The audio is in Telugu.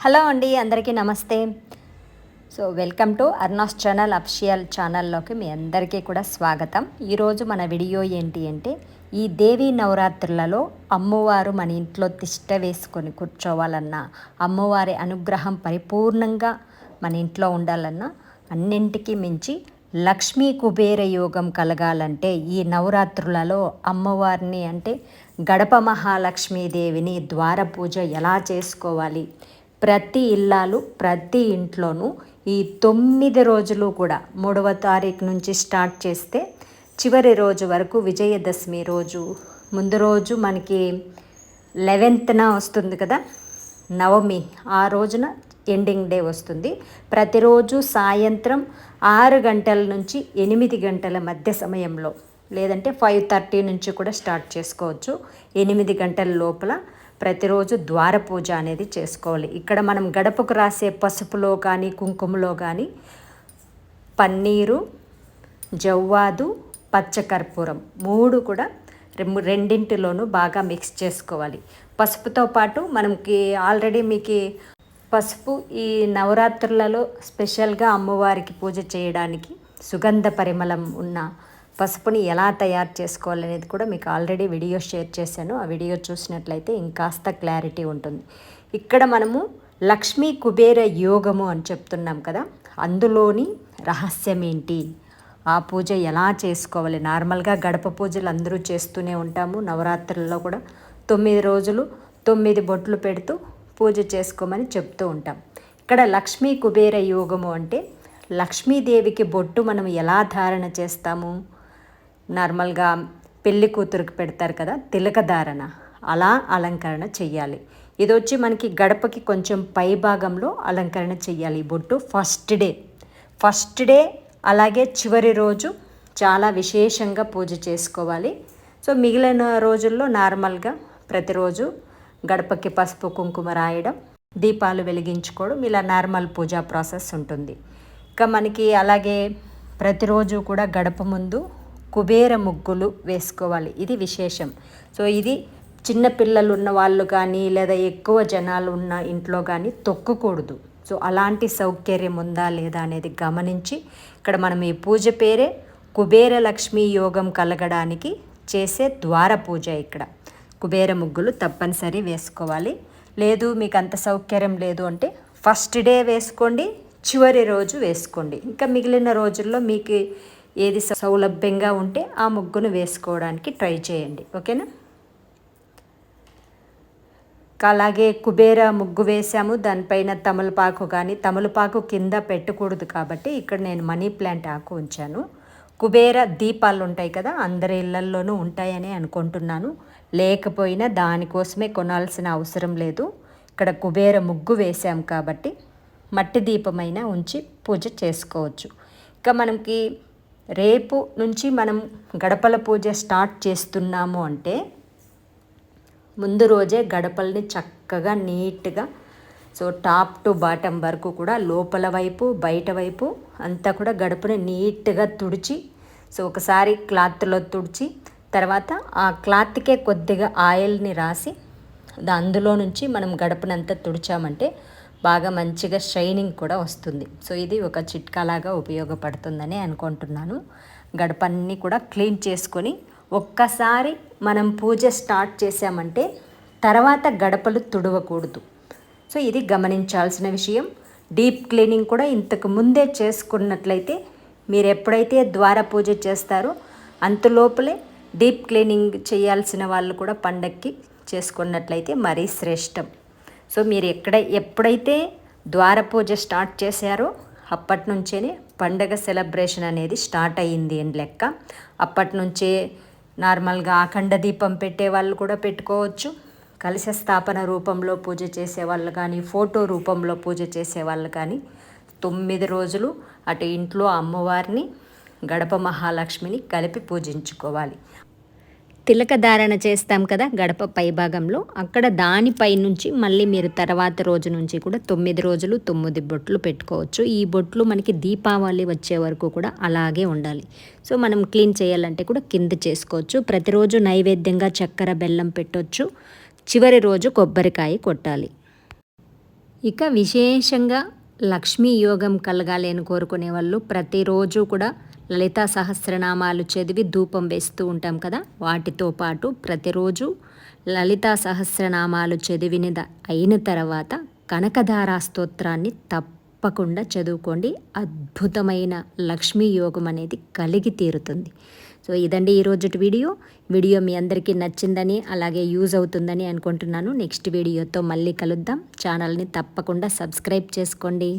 హలో అండి, అందరికీ నమస్తే. వెల్కమ్ టు అర్నాస్ ఛానల్ అఫిషియల్ ఛానల్లోకి మీ అందరికీ కూడా స్వాగతం. ఈరోజు మన వీడియో ఏంటి అంటే, ఈ దేవీ నవరాత్రులలో అమ్మవారు మన ఇంట్లో తిష్ట వేసుకొని కూర్చోవాలన్నా, అమ్మవారి అనుగ్రహం పరిపూర్ణంగా మన ఇంట్లో ఉండాలన్నా, అన్నింటికీ మించి లక్ష్మీ కుబేర యోగం కలగాలంటే ఈ నవరాత్రులలో అమ్మవారిని అంటే గడప మహాలక్ష్మీదేవిని ద్వార పూజ ఎలా చేసుకోవాలి, ప్రతి ఇల్లాలు ప్రతి ఇంట్లోనూ ఈ 9 రోజులు కూడా 3వ తారీఖు నుంచి స్టార్ట్ చేస్తే చివరి రోజు వరకు విజయదశమి రోజు ముందు రోజు మనకి 11న వస్తుంది కదా, నవమి. ఆ రోజున ఎండింగ్ డే వస్తుంది. ప్రతిరోజు సాయంత్రం 6 గంటల నుంచి 8 గంటల మధ్య సమయంలో, లేదంటే 5:30 నుంచి కూడా స్టార్ట్ చేసుకోవచ్చు. 8 గంటల లోపల ప్రతిరోజు ద్వార పూజ అనేది చేసుకోవాలి. ఇక్కడ మనం గడపకు రాసే పసుపులో కానీ కుంకుమలో కానీ పన్నీరు, జవ్వాదు, పచ్చకర్పూరం 3 కూడా రెండింటిలోనూ బాగా మిక్స్ చేసుకోవాలి. పసుపుతో పాటు మనకి ఆల్రెడీ మీకు పసుపు ఈ నవరాత్రులలో స్పెషల్గా అమ్మవారికి పూజ చేయడానికి సుగంధ పరిమళం ఉన్న పసుపుని ఎలా తయారు చేసుకోవాలనేది కూడా మీకు ఆల్రెడీ వీడియో షేర్ చేశాను. ఆ వీడియో చూసినట్లయితే ఇంకాస్త క్లారిటీ ఉంటుంది. ఇక్కడ మనము లక్ష్మీ కుబేర యోగము అని చెప్తున్నాం కదా, అందులోని రహస్యం ఏంటి, ఆ పూజ ఎలా చేసుకోవాలి. నార్మల్గా గడప పూజలు అందరూ చేస్తూనే ఉంటాము. నవరాత్రుల్లో కూడా 9 రోజులు 9 బొట్లు పెడుతూ పూజ చేసుకోమని చెప్తూ ఉంటాం. ఇక్కడ లక్ష్మీ కుబేర యోగము అంటే లక్ష్మీదేవికి బొట్టు మనం ఎలా ధారణ చేస్తాము, నార్మల్గా పెళ్లి కూతురికి పెడతారు కదా తిలక ధారణ, అలా అలంకరణ చెయ్యాలి. ఇది వచ్చి మనకి గడపకి కొంచెం పై భాగంలో అలంకరణ చెయ్యాలి. ఈ బొట్టు ఫస్ట్ డే అలాగే చివరి రోజు చాలా విశేషంగా పూజ చేసుకోవాలి. మిగిలిన రోజుల్లో నార్మల్గా ప్రతిరోజు గడపకి పసుపు కుంకుమ రాయడం, దీపాలు వెలిగించుకోవడం, ఇలా నార్మల్ పూజా ప్రాసెస్ ఉంటుంది. ఇంకా మనకి అలాగే ప్రతిరోజు కూడా గడప ముందు కుబేర ముగ్గులు వేసుకోవాలి. ఇది విశేషం. ఇది చిన్న పిల్లలు ఉన్న వాళ్ళు కానీ లేదా ఎక్కువ జనాలు ఉన్న ఇంట్లో కానీ తొక్కకూడదు. అలాంటి సౌకర్యం ఉందా లేదా అనేది గమనించి ఇక్కడ మనం ఈ పూజ పేరే కుబేర లక్ష్మీ యోగం కలగడానికి చేసే ద్వార పూజ. ఇక్కడ కుబేర ముగ్గులు తప్పనిసరి వేసుకోవాలి. లేదు మీకు అంత సౌకర్యం లేదు అంటే ఫస్ట్ డే వేసుకోండి, చివరి రోజు వేసుకోండి. ఇంకా మిగిలిన రోజుల్లో మీకు ఏది సౌలభ్యంగా ఉంటే ఆ ముగ్గును వేసుకోవడానికి ట్రై చేయండి. ఓకేనా. అలాగే కుబేర ముగ్గు వేసాము, దానిపైన తమలపాకు కానీ, తమలపాకు కింద పెట్టకూడదు కాబట్టి ఇక్కడ నేను మనీ ప్లాంట్ ఆకు ఉంచాను. కుబేర దీపాలు ఉంటాయి కదా, అందరి ఇళ్లల్లోనూ ఉంటాయని అనుకుంటున్నాను. లేకపోయినా దానికోసమే కొనాల్సిన అవసరం లేదు. ఇక్కడ కుబేర ముగ్గు వేసాం కాబట్టి మట్టి దీపమైనా ఉంచి పూజ చేసుకోవచ్చు. ఇంకా మనకి రేపు నుంచి మనం గడపల పూజ స్టార్ట్ చేస్తున్నాము అంటే ముందు రోజే గడపల్ని చక్కగా నీట్గా టాప్ టు బాటం వరకు కూడా లోపల వైపు బయట వైపు అంతా కూడా గడపని నీట్గా తుడిచి ఒకసారి క్లాత్లో తుడిచి తర్వాత ఆ క్లాత్కే కొద్దిగా ఆయిల్ని రాసి అందులో నుంచి మనం గడపనంతా తుడిచామంటే బాగా మంచిగా షైనింగ్ కూడా వస్తుంది. ఇది ఒక చిట్కాలాగా ఉపయోగపడుతుందని అనుకుంటున్నాను. గడపన్ని కూడా క్లీన్ చేసుకొని ఒక్కసారి మనం పూజ స్టార్ట్ చేసామంటే తర్వాత గడపలు తుడవకూడదు. ఇది గమనించాల్సిన విషయం. డీప్ క్లీనింగ్ కూడా ఇంతకు ముందే చేసుకున్నట్లయితే మీరు ఎప్పుడైతే ద్వార పూజ చేస్తారో అంతలోపలే డీప్ క్లీనింగ్ చేయాల్సిన వాళ్ళు కూడా పండక్కి చేసుకున్నట్లయితే మరీ శ్రేష్టం. మీరు ఎప్పుడైతే ద్వార పూజ స్టార్ట్ చేశారో అప్పటి నుంచే పండగ సెలబ్రేషన్ అనేది స్టార్ట్ అయ్యింది అని లెక్క. అప్పటి నుంచే నార్మల్గా అఖండ దీపం పెట్టే వాళ్ళు కూడా పెట్టుకోవచ్చు. కలశ స్థాపన రూపంలో పూజ చేసేవాళ్ళు కానీ, ఫోటో రూపంలో పూజ చేసేవాళ్ళు కానీ 9 రోజులు అటు ఇంట్లో అమ్మవారిని గడప మహాలక్ష్మిని కలిపి పూజించుకోవాలి. తిలక ధారణ చేస్తాం కదా గడప పై భాగంలో, అక్కడ దానిపై నుంచి మళ్ళీ మీరు తర్వాత రోజు నుంచి కూడా 9 రోజులు 9 బొట్లు పెట్టుకోవచ్చు. ఈ బొట్లు మనకి దీపావళి వచ్చే వరకు కూడా అలాగే ఉండాలి. మనం క్లీన్ చేయాలంటే కూడా కింద చేసుకోవచ్చు. ప్రతిరోజు నైవేద్యంగా చక్కెర బెల్లం పెట్టవచ్చు. చివరి రోజు కొబ్బరికాయ కొట్టాలి. ఇక విశేషంగా లక్ష్మీ యోగం కలగాలి అని కోరుకునే వాళ్ళు ప్రతిరోజు కూడా లలితా సహస్రనామాలు చదివి ధూపం వేస్తూ ఉంటాం కదా, వాటితో పాటు ప్రతిరోజు లలితా సహస్రనామాలు చదివినది అయిన తర్వాత కనకధారా స్తోత్రాన్ని తప్పకుండా చదువుకోండి. అద్భుతమైన లక్ష్మీ యోగం అనేది కలిగి తీరుతుంది. సో ఇదండి ఈరోజుటి వీడియో మీ అందరికీ నచ్చిందని అలాగే యూజ్ అవుతుందని అనుకుంటున్నాను. నెక్స్ట్ వీడియోతో మళ్ళీ కలుద్దాం. ఛానల్ని తప్పకుండా సబ్స్క్రైబ్ చేసుకోండి.